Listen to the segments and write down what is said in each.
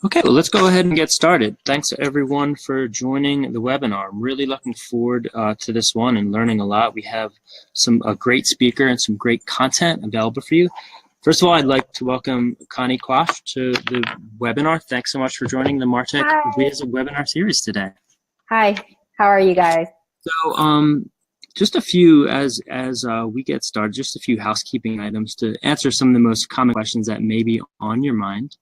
Okay, well, let's go ahead and get started. Thanks everyone for joining the webinar. I'm really looking forward to this one and learning a lot. We have a great speaker and some great content available for you. First of all, I'd like to welcome Connie Quach to the webinar. Thanks so much for joining the MarTech Wiz webinar series today. Hi, how are you guys? So, just a few, as we get started, just a few housekeeping items to answer some of the most common questions that may be on your mind.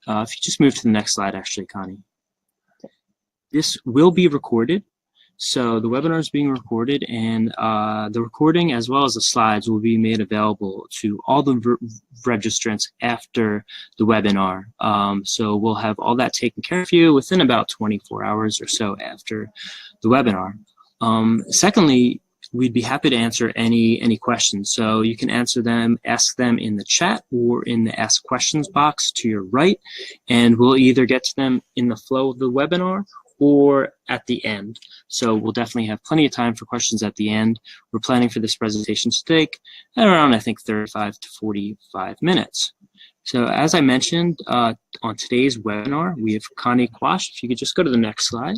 If you just move to the next slide, actually, Connie. This will be recorded. So the webinar is being recorded, and the recording as well as the slides will be made available to all the registrants after the webinar. So we'll have all that taken care of you within about 24 hours or so after the webinar. Secondly, we'd be happy to answer any questions. So you can ask them in the chat or in the ask questions box to your right, and we'll either get to them in the flow of the webinar or at the end. So we'll definitely have plenty of time for questions at the end. We're planning for this presentation to take around, I think, 35 to 45 minutes. So as I mentioned, on today's webinar, we have Connie Quach. If you could just go to the next slide,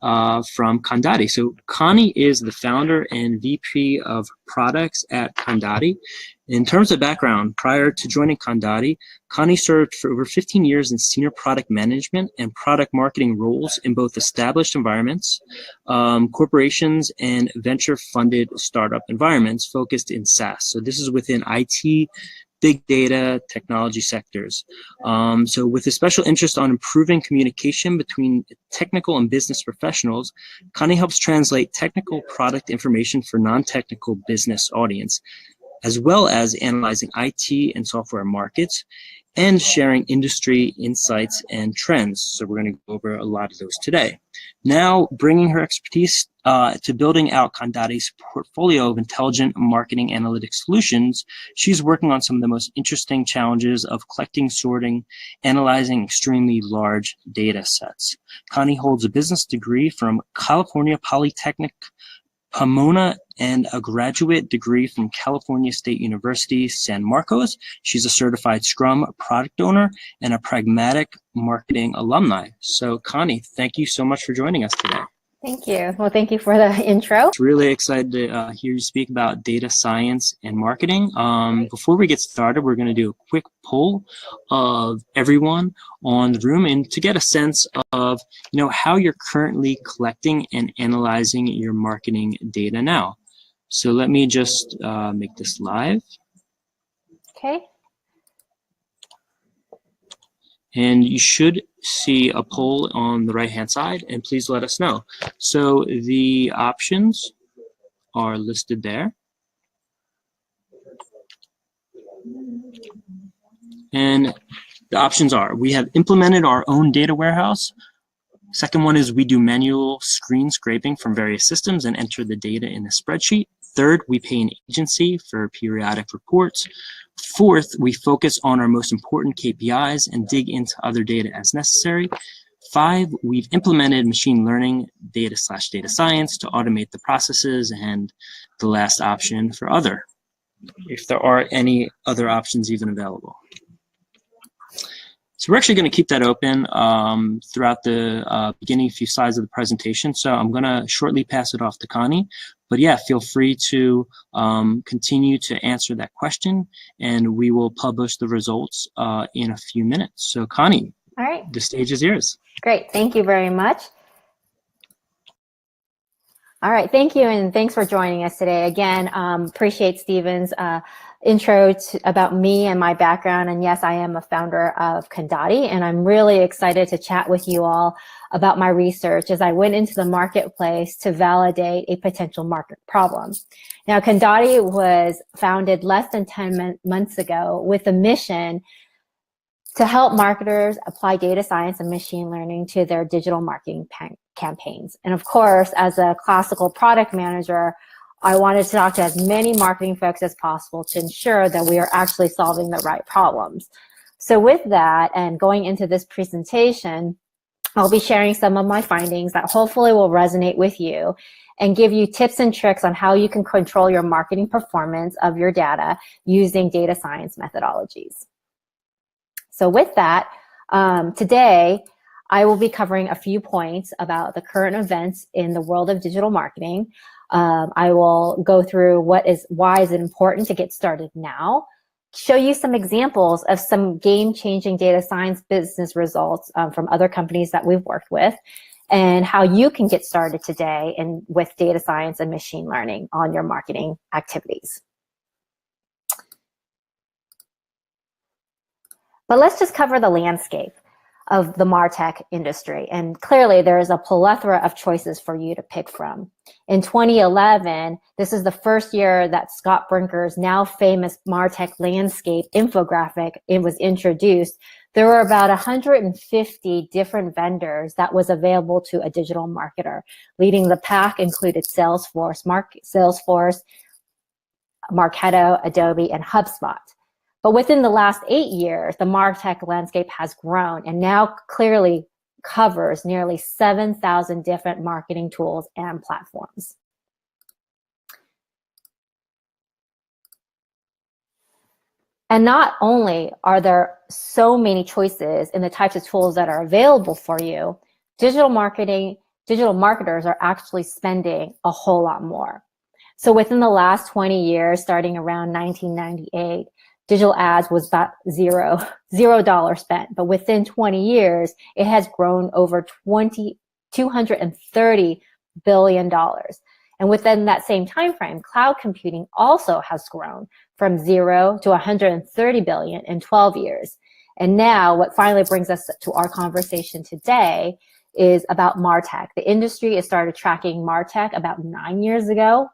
from conDati. So Connie is the founder and VP of products at conDati. In terms of background, prior to joining conDati, Connie served for over 15 years in senior product management and product marketing roles in both established environments, corporations, and venture-funded startup environments focused in SaaS. So this is within IT, big data, technology sectors. So with a special interest on improving communication between technical and business professionals, Connie helps translate technical product information for non-technical business audience, as well as analyzing IT and software markets and sharing industry insights and trends. So we're going to go over a lot of those today. Now, bringing her expertise to building out conDati's portfolio of intelligent marketing analytics solutions, she's working on some of the most interesting challenges of collecting, sorting, analyzing extremely large data sets. Connie holds a business degree from California Polytechnic Pomona and a graduate degree from California State University, San Marcos. She's a certified Scrum product owner and a pragmatic marketing alumni. So Connie, thank you so much for joining us today. Thank you. Well, thank you for the intro. Really excited to hear you speak about data science and marketing. Before we get started, we're going to do a quick poll of everyone on the room and to get a sense of how you're currently collecting and analyzing your marketing data now. So let me just make this live. Okay. And you should see a poll on the right-hand side, and please let us know. So the options are listed there. And the options are, we have implemented our own data warehouse. Second one is we do manual screen scraping from various systems and enter the data in a spreadsheet. Third, we pay an agency for periodic reports. Fourth, we focus on our most important KPIs and dig into other data as necessary. 5, we've implemented machine learning, data/data science to automate the processes. And the last option for other, if there are any other options even available. So we're actually going to keep that open throughout the beginning few slides of the presentation. So I'm going to shortly pass it off to Connie. But yeah, feel free to continue to answer that question, and we will publish the results in a few minutes. So Connie, all right, the stage is yours. Great, thank you very much. All right, thank you, and thanks for joining us today. Again, appreciate Stephen's intro about me and my background. And yes, I am a founder of conDati, and I'm really excited to chat with you all about my research as I went into the marketplace to validate a potential market problem. Now, conDati was founded less than 10 months ago with a mission to help marketers apply data science and machine learning to their digital marketing campaigns. And of course, as a classical product manager, I wanted to talk to as many marketing folks as possible to ensure that we are actually solving the right problems. So with that, and going into this presentation, I'll be sharing some of my findings that hopefully will resonate with you and give you tips and tricks on how you can control your marketing performance of your data using data science methodologies. So with that, Today, I will be covering a few points about the current events in the world of digital marketing. I will go through why is it important to get started now, show you some examples of some game-changing data science business results from other companies that we've worked with, and how you can get started today with data science and machine learning on your marketing activities. But let's just cover the landscape of the MarTech industry. And clearly there is a plethora of choices for you to pick from. In 2011, this is the first year that Scott Brinker's now famous MarTech landscape infographic was introduced. There were about 150 different vendors that was available to a digital marketer. Leading the pack included Salesforce, Marketo, Adobe, and HubSpot. But within the last 8 years, the MarTech landscape has grown and now clearly covers nearly 7,000 different marketing tools and platforms. And not only are there so many choices in the types of tools that are available for you, digital marketers are actually spending a whole lot more. So within the last 20 years, starting around 1998, digital ads was about $0 spent, but within 20 years, it has grown over $230 billion. And within that same time frame, cloud computing also has grown from 0 to 130 billion in 12 years. And now what finally brings us to our conversation today is about MarTech. The industry has started tracking MarTech about 9 years ago.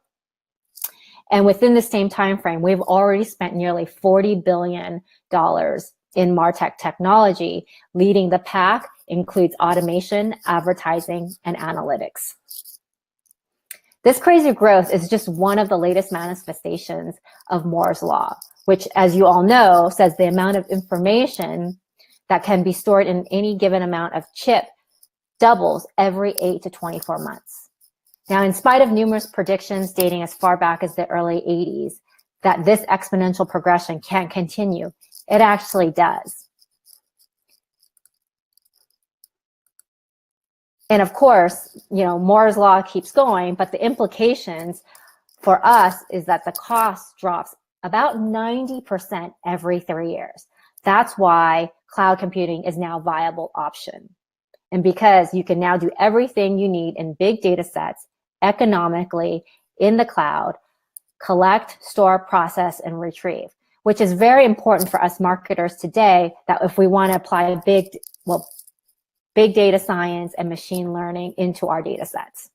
And within the same time frame, we've already spent nearly $40 billion in MarTech technology. Leading the pack includes automation, advertising, and analytics. This crazy growth is just one of the latest manifestations of Moore's Law, which, as you all know, says the amount of information that can be stored in any given amount of chip doubles every 8 to 24 months. Now, in spite of numerous predictions dating as far back as the early 80s that this exponential progression can't continue, it actually does. And of course, Moore's Law keeps going, but the implications for us is that the cost drops about 90% every 3 years. That's why cloud computing is now a viable option. And because you can now do everything you need in big data sets economically in the cloud, collect, store, process, and retrieve, which is very important for us marketers today, that if we want to apply big data science and machine learning into our data sets.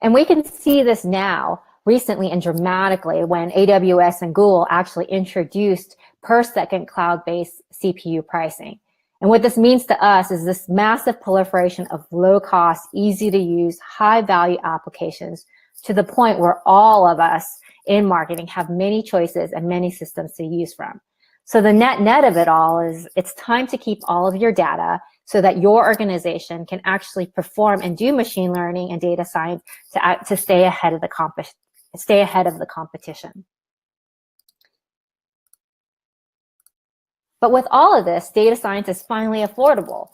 And we can see this now recently and dramatically when AWS and Google actually introduced per second cloud-based CPU pricing. And what this means to us is this massive proliferation of low-cost, easy-to-use, high-value applications to the point where all of us in marketing have many choices and many systems to use from. So the net of it all is it's time to keep all of your data so that your organization can actually perform and do machine learning and data science to stay ahead of the competition. But with all of this, data science is finally affordable.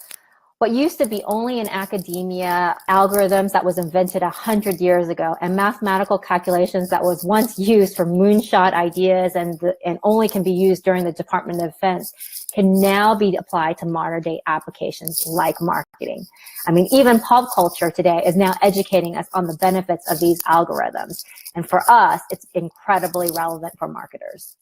What used to be only in academia, algorithms that was invented 100 years ago, and mathematical calculations that was once used for moonshot ideas and only can be used during the Department of Defense, can now be applied to modern day applications like marketing. I mean, even pop culture today is now educating us on the benefits of these algorithms. And for us, it's incredibly relevant for marketers.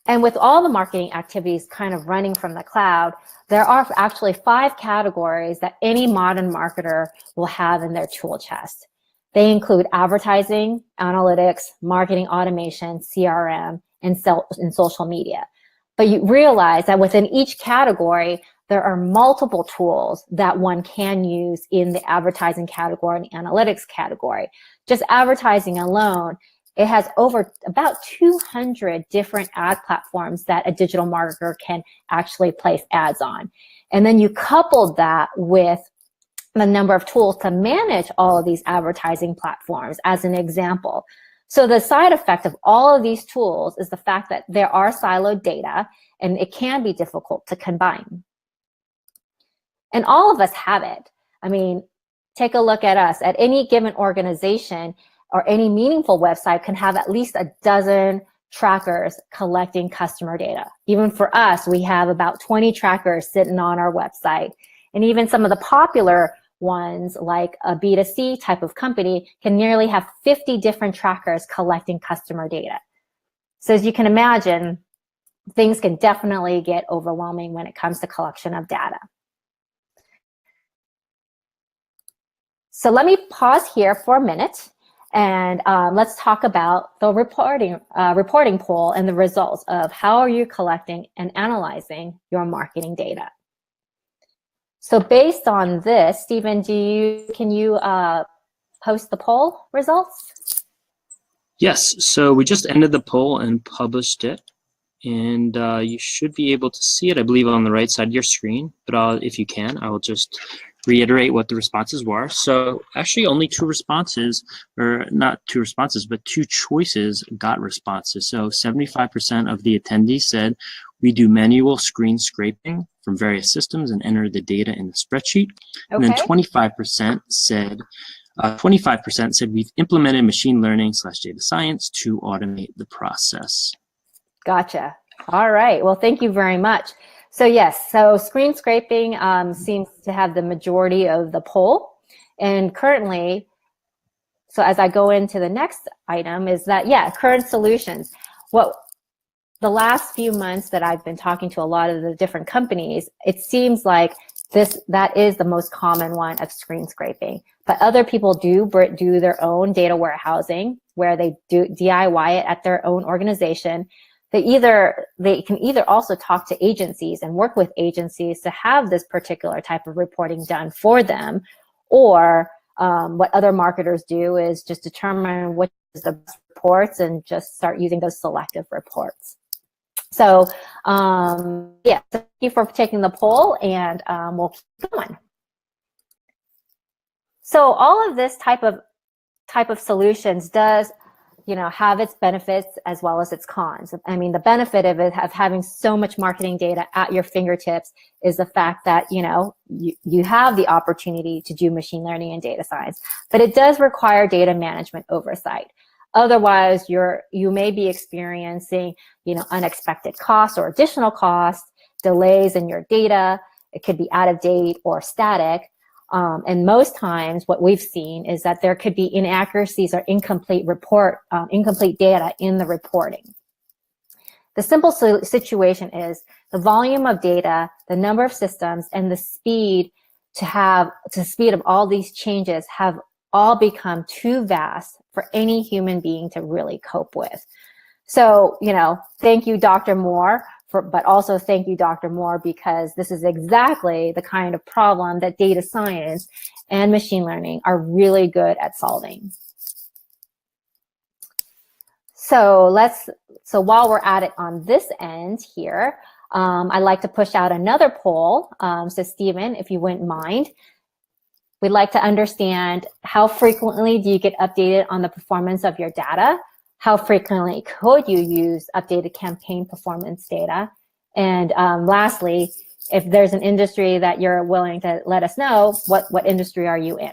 And with all the marketing activities kind of running from the cloud, there are actually 5 categories that any modern marketer will have in their tool chest. They include advertising, analytics, marketing automation, CRM, and social media. But you realize that within each category, there are multiple tools that one can use in the advertising category and the analytics category. Just advertising alone, it has over about 200 different ad platforms that a digital marketer can actually place ads on. And then you couple that with the number of tools to manage all of these advertising platforms, as an example. So the side effect of all of these tools is the fact that there are siloed data and it can be difficult to combine. And all of us have it. I mean, take a look at us. At any given organization or any meaningful website can have at least a dozen trackers collecting customer data. Even for us, we have about 20 trackers sitting on our website. And even some of the popular ones, like a B2C type of company, can nearly have 50 different trackers collecting customer data. So as you can imagine, things can definitely get overwhelming when it comes to collection of data. So let me pause here for a minute, and let's talk about the reporting poll and the results of how are you collecting and analyzing your marketing data. So based on this, Stephen, can you post the poll results? Yes, so we just ended the poll and published it, and you should be able to see it, I believe, on the right side of your screen, but if you can, I will just reiterate what the responses were. So actually only two responses, or not two responses, but two choices got responses. So 75% of the attendees said, we do manual screen scraping from various systems and enter the data in the spreadsheet. Okay. And then 25% said, we've implemented machine learning / data science to automate the process. Gotcha. All right. Well, thank you very much. So yes, so screen scraping seems to have the majority of the poll. And currently, so as I go into the next item is that, yeah, current solutions. What the last few months that I've been talking to a lot of the different companies, it seems like that is the most common one of screen scraping. But other people do their own data warehousing where they do DIY it at their own organization. They can either also talk to agencies and work with agencies to have this particular type of reporting done for them, or what other marketers do is just determine which is the best reports and just start using those selective reports. So yeah, thank you for taking the poll, and we'll keep going. So all of this type of solutions does, have its benefits as well as its cons. I mean, the benefit of having so much marketing data at your fingertips is the fact that, you have the opportunity to do machine learning and data science, but it does require data management oversight. Otherwise, you may be experiencing, unexpected costs or additional costs, delays in your data. It could be out of date or static. And most times what we've seen is that there could be inaccuracies or incomplete data in the reporting. The simple situation is the volume of data, the number of systems, and the speed of all these changes have all become too vast for any human being to really cope with. So, thank you, Dr. Moore, but also thank you, Dr. Moore, because this is exactly the kind of problem that data science and machine learning are really good at solving. So while we're at it on this end here, I'd like to push out another poll. So Stephen, if you wouldn't mind, we'd like to understand how frequently do you get updated on the performance of your data? How frequently could you use updated campaign performance data? And lastly, if there's an industry that you're willing to let us know, what industry are you in?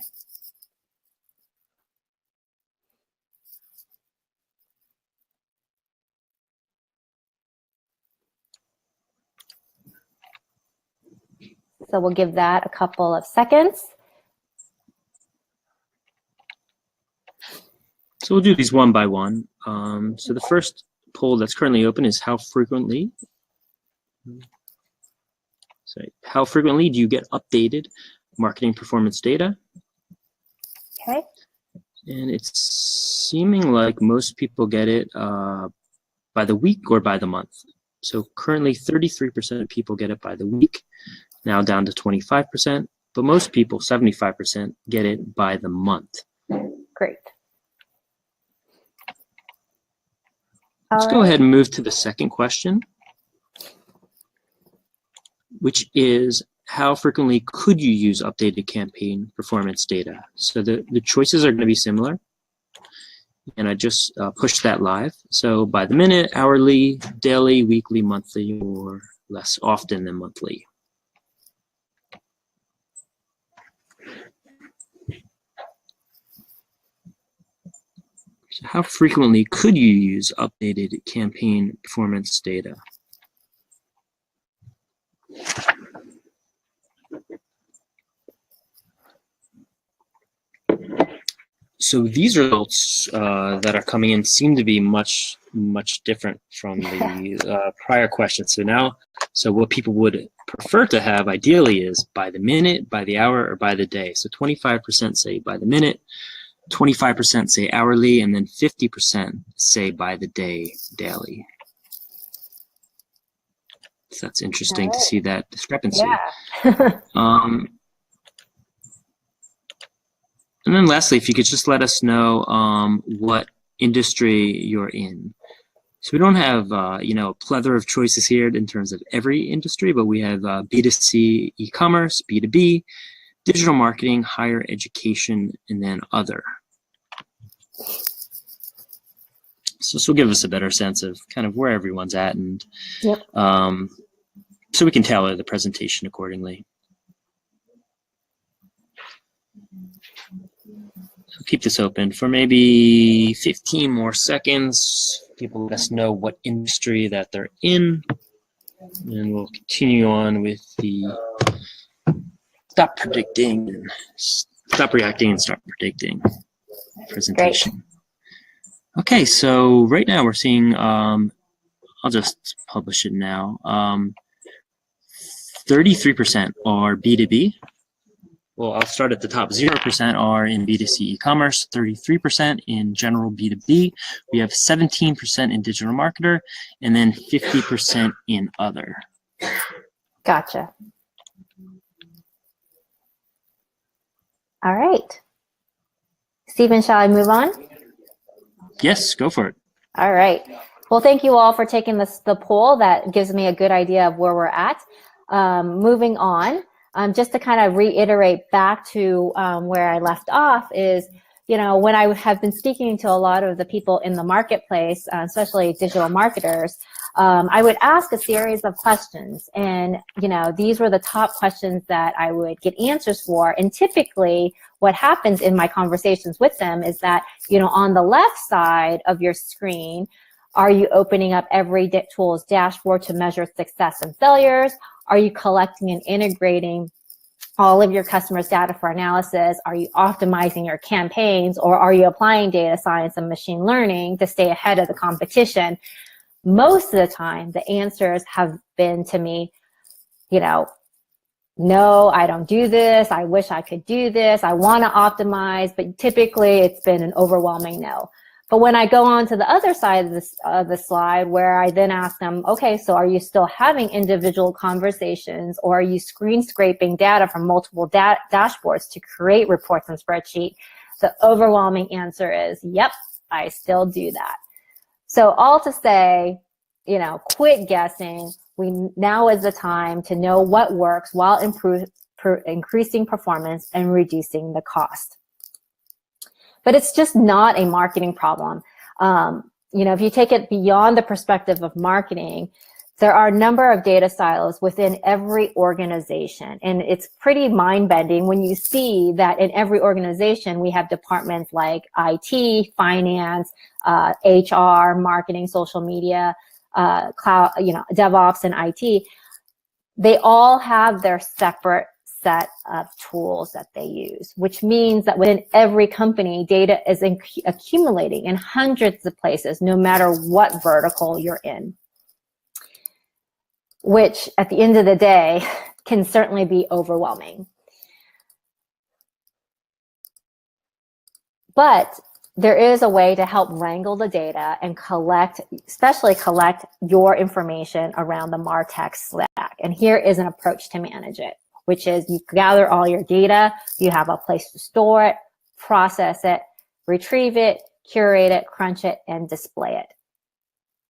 So we'll give that a couple of seconds. So we'll do these one by one. So the first poll that's currently open is how frequently do you get updated marketing performance data? Okay. And it's seeming like most people get it by the week or by the month. So currently 33% of people get it by the week, now down to 25%, but most people, 75%, get it by the month. Great. Let's go ahead and move to the second question, which is how frequently could you use updated campaign performance data? So the choices are going to be similar. And I just pushed that live. So by the minute, hourly, daily, weekly, monthly, or less often than monthly. So how frequently could you use updated campaign performance data? So these results that are coming in seem to be much different from the prior questions. So now, what people would prefer to have ideally is by the minute, by the hour, or by the day. So 25% say by the minute, 25% say hourly, and then 50% say by the day, daily. So that's interesting to see that discrepancy. Yeah. And then lastly, if you could just let us know what industry you're in. So we don't have a plethora of choices here in terms of every industry, but we have B2C e-commerce, B2B, digital marketing, higher education, and then other. So this will give us a better sense of kind of where everyone's at, and yep. So we can tailor the presentation accordingly. So keep this open for maybe 15 more seconds. People let us know what industry that they're in, and we'll continue on with the stop predicting and stop reacting and start predicting presentation. Great. Okay, so right now we're seeing, I'll just publish it now. 33% are B2B. Well, I'll start at the top. 0% are in B2C e-commerce, 33% in general B2B. We have 17% in digital marketer, and then 50% in other. Gotcha. All right. Stephen, shall I move on? Yes, go for it. All right. Well, thank you all for taking the poll. That gives me a good idea of where we're at. Moving on, just to kind of reiterate back to where I left off is, when I have been speaking to a lot of the people in the marketplace, especially digital marketers, I would ask a series of questions, and these were the top questions that I would get answers for. And typically what happens in my conversations with them is that, on the left side of your screen, are you opening up every tool's dashboard to measure success and failures? Are you collecting and integrating all of your customers' data for analysis? Are you optimizing your campaigns, or are you applying data science and machine learning to stay ahead of the competition? Most of the time, the answers have been to me, no, I don't do this. I wish I could do this. I want to optimize, but typically it's been an overwhelming no. But when I go on to the other side of the slide, where I then ask them, okay, so are you still having individual conversations, or are you screen scraping data from multiple dashboards to create reports and spreadsheets? The overwhelming answer is, yep, I still do that. So all to say, quit guessing. Now is the time to know what works while increasing performance and reducing the cost. But it's just not a marketing problem. If you take it beyond the perspective of marketing, there are a number of data silos within every organization. And it's pretty mind-bending when you see that in every organization, we have departments like IT, finance, HR, marketing, social media, cloud, DevOps and IT. They all have their separate set of tools that they use, which means that within every company, data is accumulating in hundreds of places, no matter what vertical you're in, which at the end of the day can certainly be overwhelming. But there is a way to help wrangle the data and especially collect your information around the MarTech stack. And here is an approach to manage it, which is you gather all your data, you have a place to store it, process it, retrieve it, curate it, crunch it, and display it.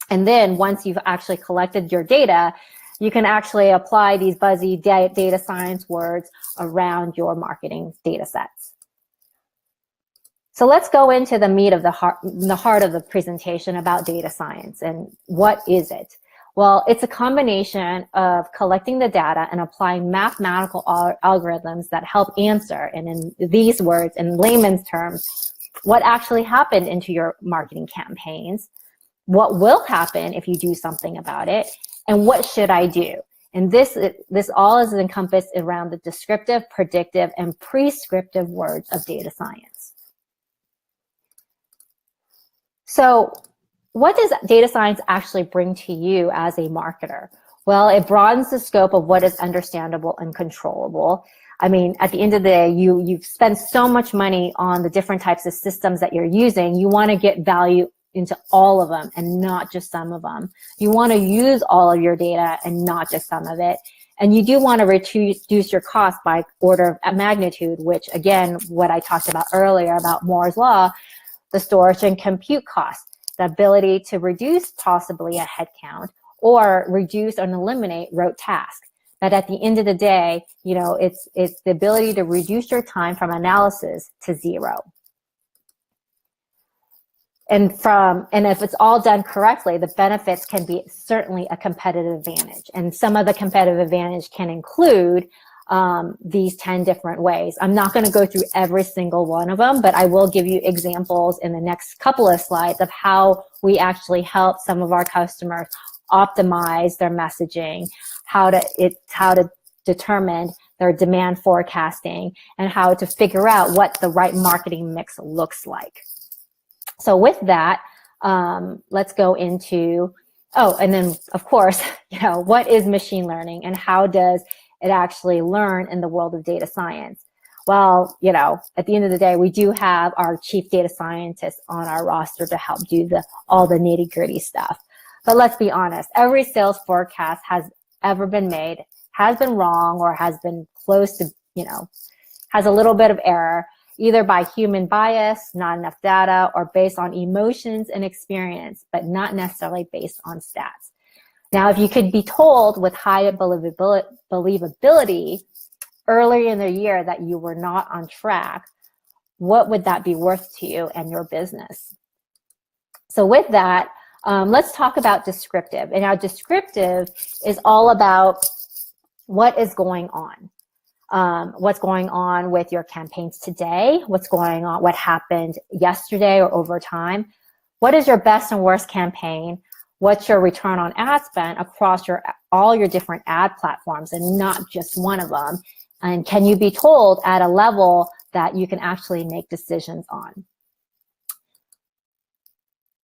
And then once you've actually collected your data, you can actually apply these buzzy data science words around your marketing data sets. So let's go into the meat of the heart of the presentation about data science. And what is it? Well, it's a combination of collecting the data and applying mathematical algorithms that help answer, and in these words, in layman's terms, what actually happened into your marketing campaigns, what will happen if you do something about it, and what should I do? And this all is encompassed around the descriptive, predictive, and prescriptive words of data science. So what does data science actually bring to you as a marketer? Well, it broadens the scope of what is understandable and controllable. I mean, at the end of the day, you've spent so much money on the different types of systems that you're using. You want to get value into all of them and not just some of them. You want to use all of your data and not just some of it. And you do want to reduce your cost by order of magnitude, which again, what I talked about earlier about Moore's Law, the storage and compute costs, the ability to reduce possibly a headcount or reduce and eliminate rote tasks. But at the end of the day, you know, it's the ability to reduce your time from analysis to zero. And if it's all done correctly, the benefits can be certainly a competitive advantage. And some of the competitive advantage can include these 10 different ways. I'm not going to go through every single one of them, but I will give you examples in the next couple of slides of how we actually help some of our customers optimize their messaging, how to determine their demand forecasting, and how to figure out what the right marketing mix looks like. So with that, let's go into, and then of course, you know, what is machine learning and how does it actually learn in the world of data science? Well, you know, at the end of the day, we do have our chief data scientist on our roster to help do all the nitty-gritty stuff. But let's be honest, every sales forecast has ever been made has been wrong or has been close to, you know, has a little bit of error, either by human bias, not enough data, or based on emotions and experience, but not necessarily based on stats. Now, if you could be told with high believability earlier in the year that you were not on track, what would that be worth to you and your business? So with that, let's talk about descriptive. And now descriptive is all about what is going on. What's going on with your campaigns today, what's going on, what happened yesterday or over time, what is your best and worst campaign, what's your return on ad spend across all your different ad platforms and not just one of them, and can you be told at a level that you can actually make decisions on.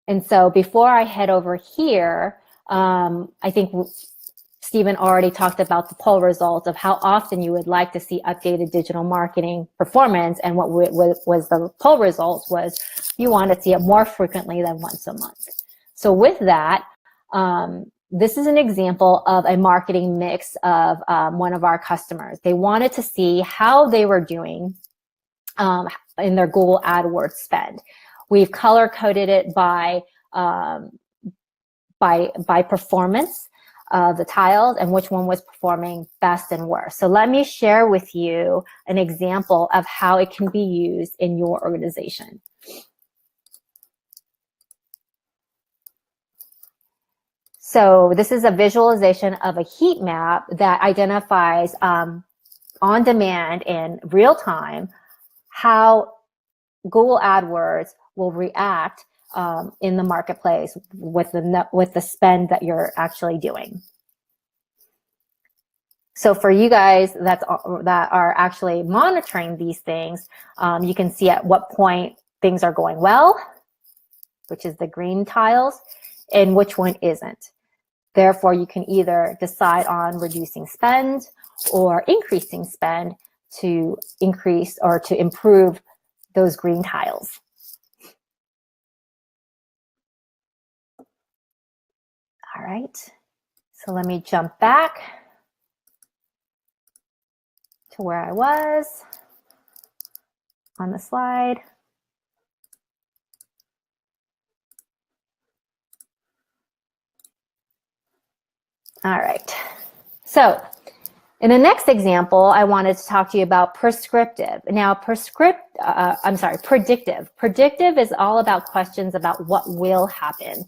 And so before I head over here, I think Stephen already talked about the poll results of how often you would like to see updated digital marketing performance, and what was the poll results was you want to see it more frequently than once a month. So with that, this is an example of a marketing mix of one of our customers. They wanted to see how they were doing in their Google AdWords spend. We've color-coded it by performance of the tiles and which one was performing best and worst. So let me share with you an example of how it can be used in your organization. So this is a visualization of a heat map that identifies on demand in real time how Google AdWords will react in the marketplace with the spend that you're actually doing. So for you guys that are actually monitoring these things, you can see at what point things are going well, which is the green tiles, and which one isn't. Therefore, you can either decide on reducing spend or increasing spend to increase or to improve those green tiles. All right, so let me jump back to where I was on the slide. All right, So in the next example, I wanted to talk to you about prescriptive. Now, predictive. Predictive is all about questions about what will happen.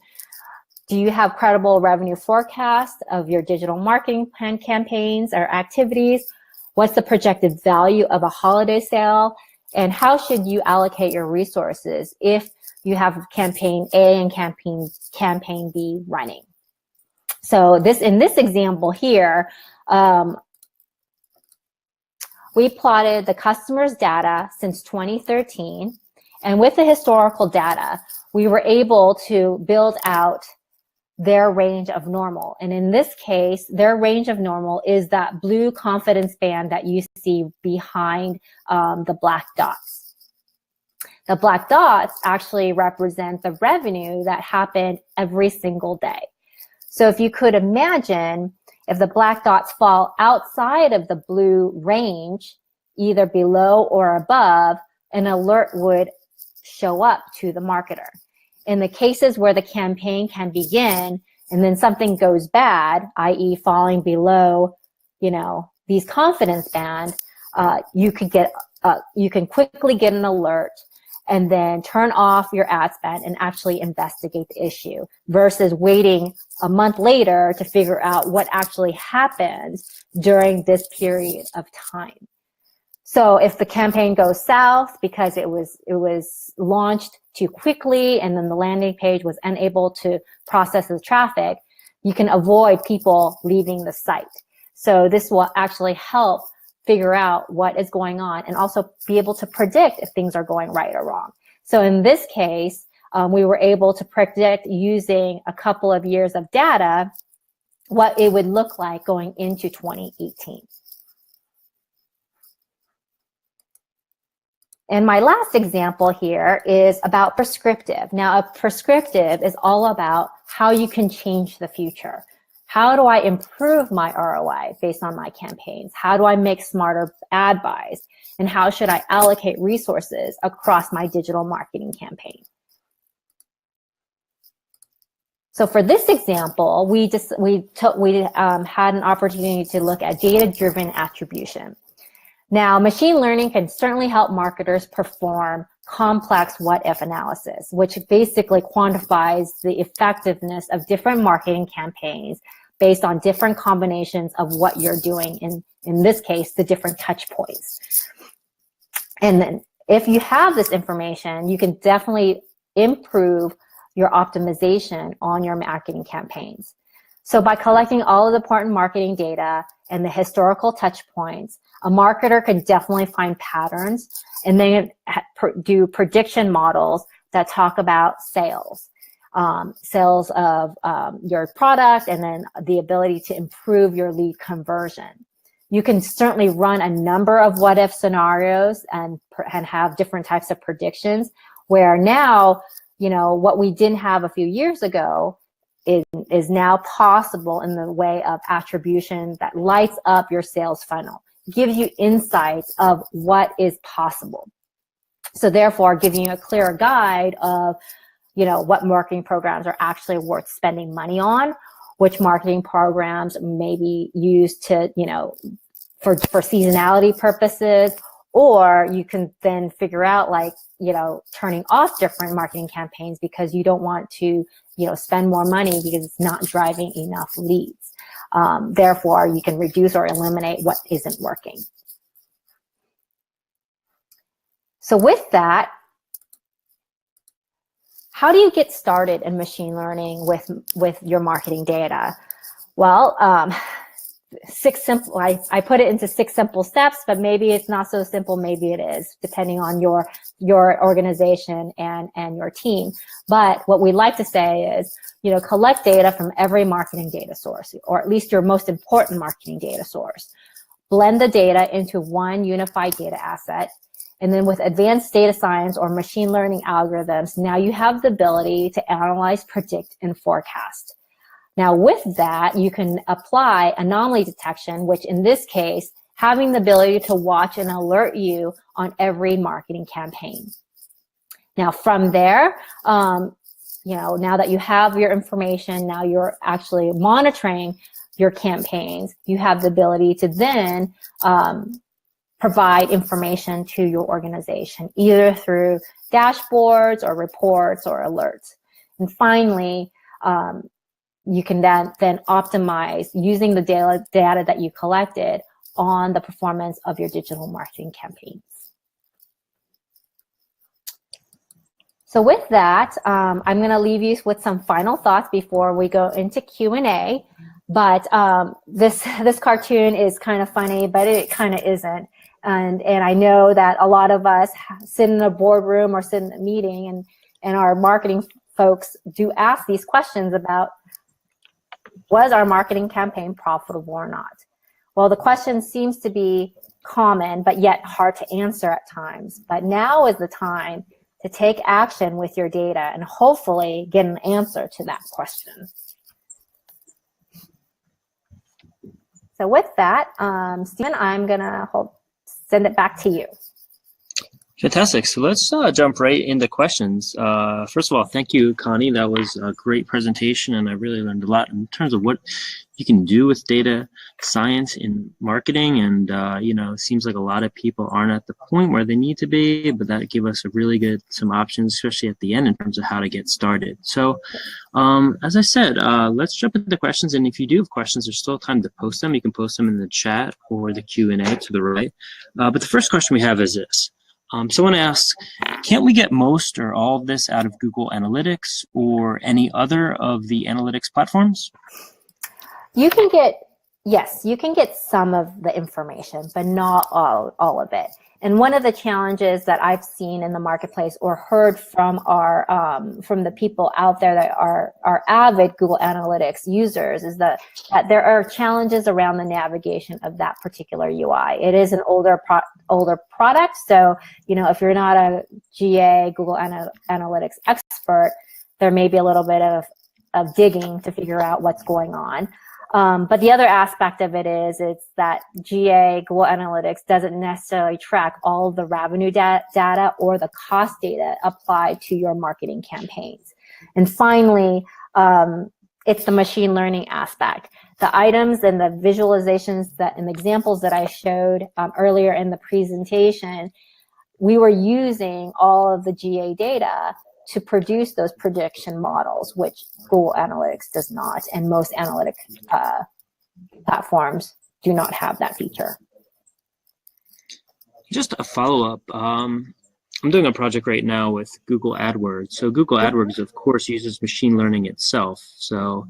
Do you have credible revenue forecast of your digital marketing plan campaigns or activities? What's the projected value of a holiday sale? And how should you allocate your resources if you have campaign A and campaign B running? So in this example here, we plotted the customer's data since 2013. And with the historical data, we were able to build out their range of normal. And in this case, their range of normal is that blue confidence band that you see behind the black dots. The black dots actually represent the revenue that happened every single day. So if you could imagine, if the black dots fall outside of the blue range, either below or above, an alert would show up to the marketer. In the cases where the campaign can begin and then something goes bad, i.e. falling below, these confidence bands, you can quickly get an alert and then turn off your ad spend and actually investigate the issue versus waiting a month later to figure out what actually happened during this period of time. So if the campaign goes south because it was launched too quickly and then the landing page was unable to process the traffic, you can avoid people leaving the site. So this will actually help figure out what is going on and also be able to predict if things are going right or wrong. So in this case, we were able to predict using a couple of years of data what it would look like going into 2018. And my last example here is about prescriptive. Now, a prescriptive is all about how you can change the future. How do I improve my ROI based on my campaigns? How do I make smarter ad buys? And how should I allocate resources across my digital marketing campaign? So for this example, we had an opportunity to look at data-driven attribution. Now, machine learning can certainly help marketers perform complex what-if analysis, which basically quantifies the effectiveness of different marketing campaigns based on different combinations of what you're doing, in this case, the different touch points. And then if you have this information, you can definitely improve your optimization on your marketing campaigns. So by collecting all of the important marketing data and the historical touch points, a marketer can definitely find patterns and then do prediction models that talk about sales. Sales of your product and then the ability to improve your lead conversion. You can certainly run a number of what-if scenarios and have different types of predictions where now, what we didn't have a few years ago is now possible in the way of attribution that lights up your sales funnel, gives you insights of what is possible. So therefore, giving you a clearer guide of, what marketing programs are actually worth spending money on, which marketing programs may be used to, for seasonality purposes, or you can then figure out turning off different marketing campaigns because you don't want to, spend more money because it's not driving enough leads. Therefore, you can reduce or eliminate what isn't working. So with that, how do you get started in machine learning with your marketing data? Well, I put it into 6 simple steps, but maybe it's not so simple, maybe it is, depending on your organization and your team. But what we like to say is, collect data from every marketing data source, or at least your most important marketing data source. Blend the data into one unified data asset. And then with advanced data science or machine learning algorithms, now you have the ability to analyze, predict, and forecast. Now with that, you can apply anomaly detection, which in this case, having the ability to watch and alert you on every marketing campaign. Now from there, now that you have your information, now you're actually monitoring, your campaigns, you have the ability to then provide information to your organization, either through dashboards or reports or alerts. And finally, you can then optimize using the data that you collected on the performance of your digital marketing campaigns. So with that, I'm going to leave you with some final thoughts before we go into Q&A. But this cartoon is kind of funny, but it kind of isn't. And I know that a lot of us sit in a boardroom or sit in a meeting, and our marketing folks do ask these questions about, was our marketing campaign profitable or not? Well, the question seems to be common, but yet hard to answer at times. But now is the time to take action with your data and hopefully get an answer to that question. So with that, Stephen, I'm gonna send it back to you. Fantastic. So let's jump right into questions. First of all, thank you, Connie. That was a great presentation, and I really learned a lot in terms of what you can do with data science in marketing. And you know, it seems like a lot of people aren't at the point where they need to be, but that gave us a really good some options, especially at the end in terms of how to get started. So as I said, let's jump into the questions. And if you do have questions, there's still time to post them. You can post them in the chat or the Q&A to the right. But the first question we have is this. Someone asks, can't we get most or all of this out of Google Analytics or any other of the analytics platforms? You can get, yes, you can get some of the information, but not all of it. And one of the challenges that I've seen in the marketplace or heard from from the people out there that are avid Google Analytics users is that there are challenges around the navigation of that particular UI. It is an older product, so you know, if you're not a GA Google Analytics expert, there may be a little bit of digging to figure out what's going on. But the other aspect of it is that GA, Google Analytics, doesn't necessarily track all of the revenue data or the cost data applied to your marketing campaigns. And finally, it's the machine learning aspect. The items and the visualizations and examples that I showed earlier in the presentation, we were using all of the GA data to produce those prediction models, which Google Analytics does not, and most analytic platforms do not have that feature. Just a follow-up. I'm doing a project right now with Google AdWords. So Google AdWords, of course, uses machine learning itself. So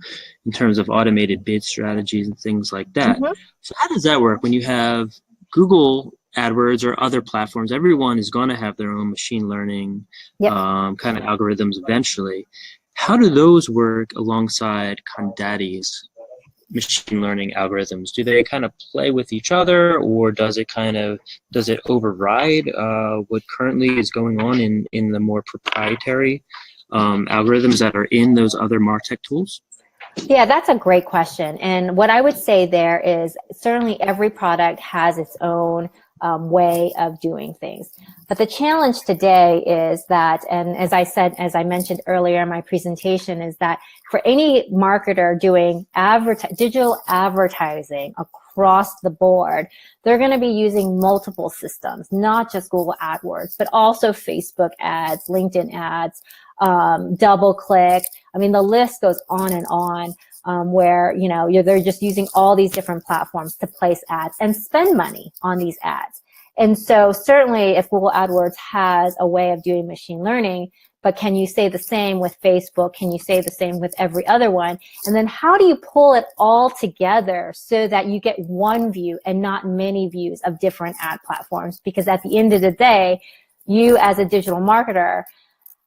in terms of automated bid strategies and things like that. Mm-hmm. So how does that work when you have Google AdWords or other platforms? Everyone is going to have their own machine learning kind of algorithms eventually. How do those work alongside conDati's machine learning algorithms? Do they kind of play with each other, or does it override what currently is going on in the more proprietary algorithms that are in those other MarTech tools? Yeah, that's a great question. And what I would say there is certainly every product has its own way of doing things. But the challenge today is that, and as I mentioned earlier in my presentation, is that for any marketer doing digital advertising across the board, they're going to be using multiple systems, not just Google AdWords, but also Facebook ads, LinkedIn ads, DoubleClick. I mean, the list goes on and on. Where they're just using all these different platforms to place ads and spend money on these ads. And so certainly if Google AdWords has a way of doing machine learning, but can you say the same with Facebook? Can you say the same with every other one? And then how do you pull it all together so that you get one view and not many views of different ad platforms? Because at the end of the day, you as a digital marketer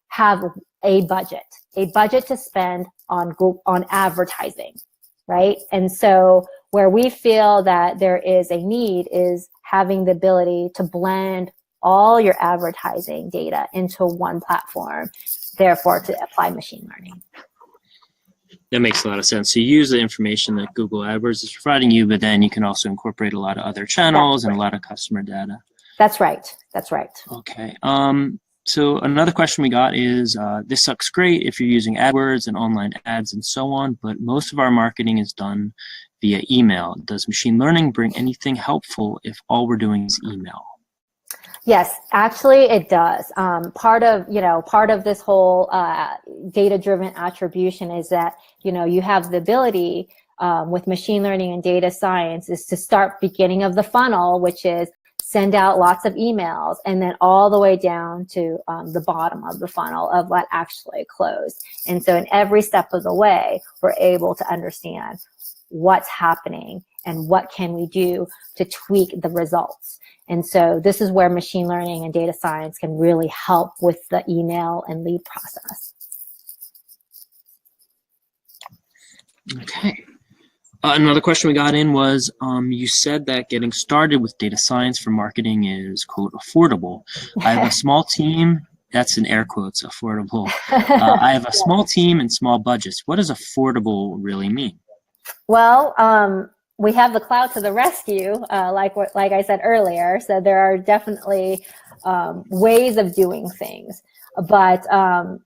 have a budget to spend on advertising, right? And so where we feel that there is a need is having the ability to blend all your advertising data into one platform, therefore to apply machine learning. That makes a lot of sense. So you use the information that Google AdWords is providing you, but then you can also incorporate a lot of other channels and a lot of customer data. That's right. That's right. Okay. So another question we got is, this sucks great if you're using AdWords and online ads and so on, but most of our marketing is done via email. Does machine learning bring anything helpful if all we're doing is email? Yes, actually it does. Part of this whole data-driven attribution is that, you have the ability with machine learning and data science is to start beginning of the funnel, which is send out lots of emails, and then all the way down to the bottom of the funnel of what actually closed. And so in every step of the way, we're able to understand what's happening and what can we do to tweak the results. And so this is where machine learning and data science can really help with the email and lead process. Okay. Another question we got in was, you said that getting started with data science for marketing is, quote, affordable. I have a small team. That's in air quotes, affordable. I have a small team and small budgets. What does affordable really mean? Well, we have the cloud to the rescue, like I said earlier. So there are definitely ways of doing things. But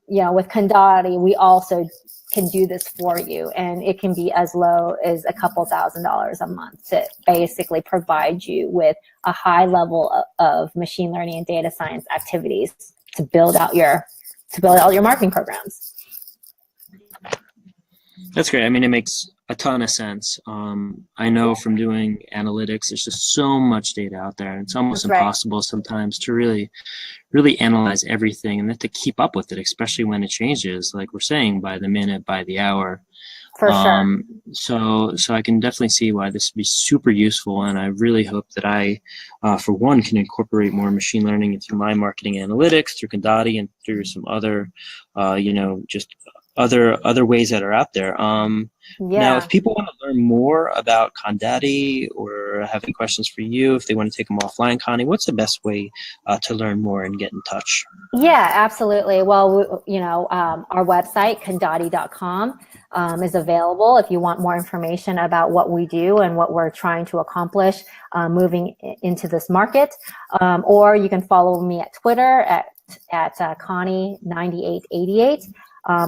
with conDati, we also can do this for you, and it can be as low as a couple $1,000s a month to basically provide you with a high level of machine learning and data science activities to build out your marketing programs. That's great. I mean, it makes a ton of sense. I know from doing analytics, there's just so much data out there, and it's almost impossible sometimes to really analyze everything and then to keep up with it, especially when it changes, like we're saying, by the minute, by the hour. For sure. So I can definitely see why this would be super useful, and I really hope that I, for one, can incorporate more machine learning into my marketing analytics through conDati and through some other, just other ways that are out there. Now, if people want to learn more about conDati or have any questions for you, if they want to take them offline, Connie, what's the best way to learn more and get in touch? Yeah, absolutely. Well, our website, conDati.com, is available if you want more information about what we do and what we're trying to accomplish moving into this market. Or you can follow me at Twitter at Connie9888.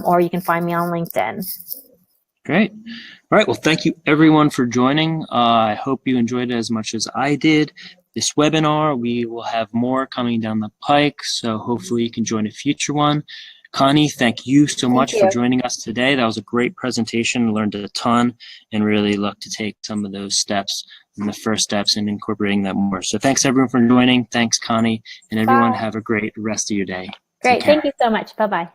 Or you can find me on LinkedIn. Great. All right. Well, thank you everyone for joining. I hope you enjoyed it as much as I did. This webinar, we will have more coming down the pike, so hopefully you can join a future one. Connie, thank you so much for joining us today. That was a great presentation. Learned a ton and really look to take some of those steps and the first steps in incorporating that more. So thanks everyone for joining. Thanks, Connie, and everyone have a great rest of your day. Great. Thank you so much. Bye-bye.